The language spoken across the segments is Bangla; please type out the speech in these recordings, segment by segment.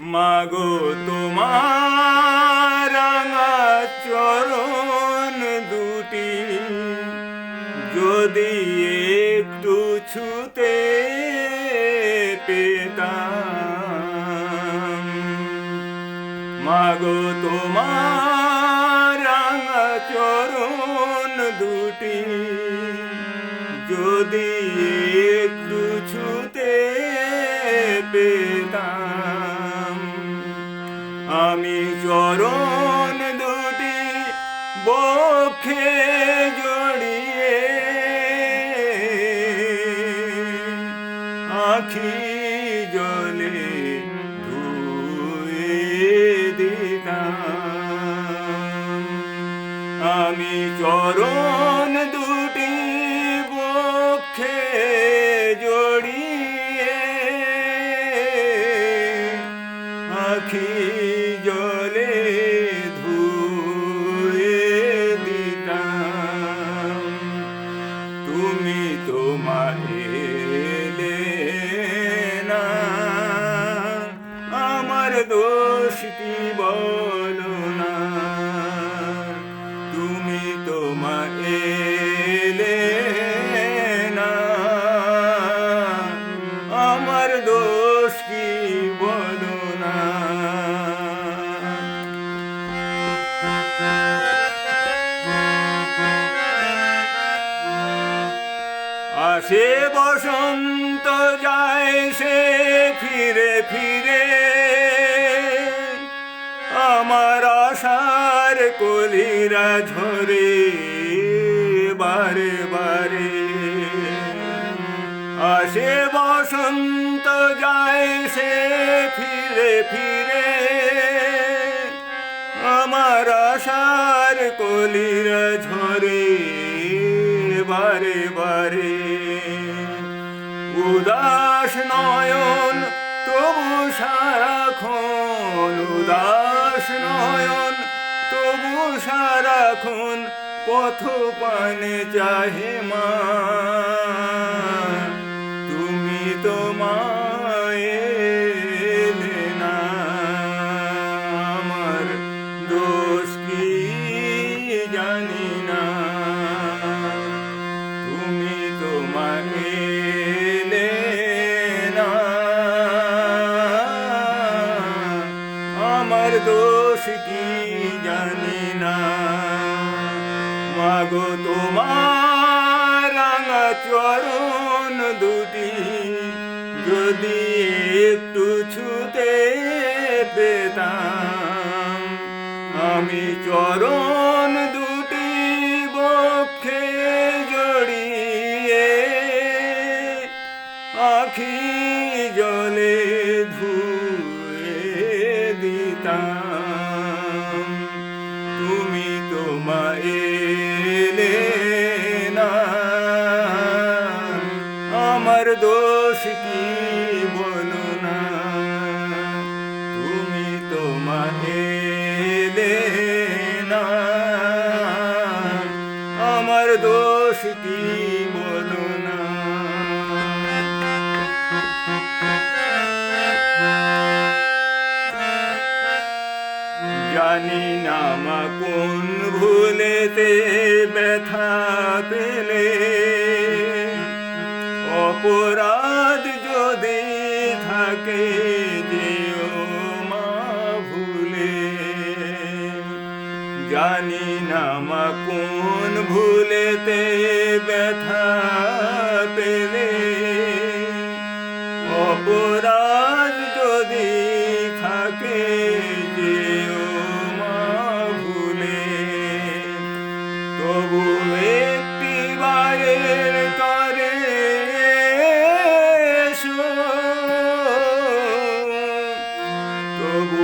মাগো তোমার রাঙা চরণ দুটি যদি একটু ছুতে পেতাম, মাগো তোমার রাঙা চরণ দুটি যদি একটু ছুতে পেতাম, আমি চরণ দুটি বক্ষে জড়িয়ে আখি জলে ধুয়ে দিতাম, আমি চরণ দুটি বক্ষে জড়িয়ে আখি জলে ধুয়ে দিতাম, তুমি তোমার এলে না, আমার দোষ কি বলো না, তুমি তোমার এলে না, আমার দোষ কি বলো না। আসে বসন্ত যায় সে ফিরে ফিরে, আমার আশার কলিরা ঝরে বারে বারে, আসে বসন্ত যায় সে ফিরে ফিরে, আমার আশার কলিরা ঝরে বারে বারে, উদাস নয়ন তবু সারাক্ষণ, উদাস নয়ন তবু সারাক্ষণ পথ পানে চাহে মা, তুমি তোমায় এলে না, আমার দোষ কি জানি না, তুমি তোমার এলে না, আমার দোষ কি জানি না, মাগো তোমার রাঙা চরণ দুটি যদি একটু ছুতে পেতাম, আমি চরণ দুটি বক্ষে জড়িয়ে আখি জলে ধুয়ে দিতাম, তুমি তোমায় এলে না, আমার দোষ কি বলো না, তুমি তোমায় এলে না, আমার দোষ কি বলো না। জানি না মা কোন ভুলেতে ব্যথা পেলে, অপরাধ যদি থাকে যেও মা ভুলে, জানি না মা কোন ভুলেতে ব্যথা পেলে, অপরাধ যদি থাকে যেও মা ভুলে, তবু একটি বারের তরে এসো, তবু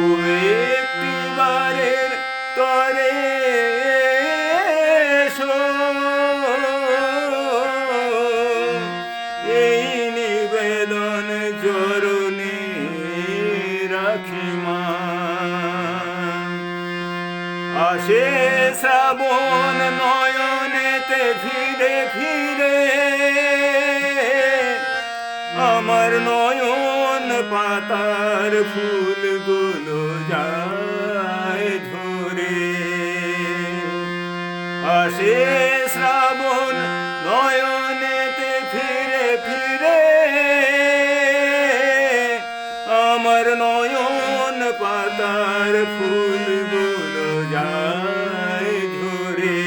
একটি বারের তরে এসো, এই নিবেদন চরণে রাখি মা। আসে শ্রাবণ নয়নেতে ফিরে ফিরে, আমার নয়ন পাতার ফুলগুলো যায় ঝরে। আসে শ্রাবণ নয়নেতে ফিরে ফিরে, আমার নয়ন পাতার ফুলগুলো যায় ঝরে।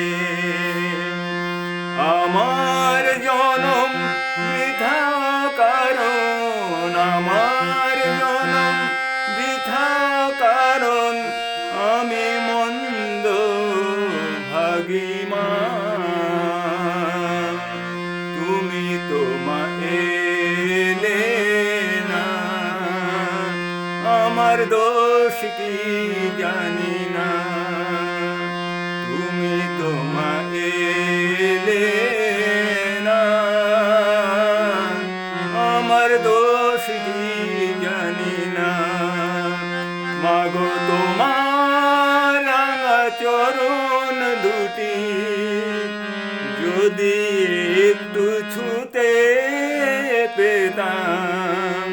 আমার জনম বৃথা কারণ, আমার জনম বৃথা কারণ, আমি মন্দ ভাগিমা। তুমি তোমা এলে না, আমার দোষ কি জানি না। তুমি তোমা এলে না, আমার দোষ কি জানি না। মাগো তোমার রাঙা চরণ দুটি যদি একটু ছুতে পেতাম,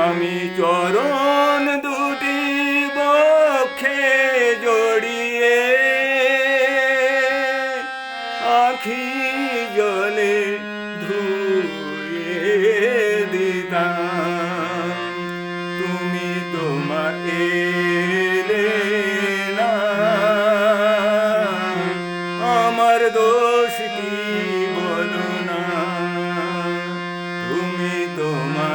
আমি চরণ দুটি বক্ষে জড়িয়ে আখি জলে ধুয়ে দিতাম। তুমি তোমা এলে না, আমার দোষ কি বলো না। তুমি তোমা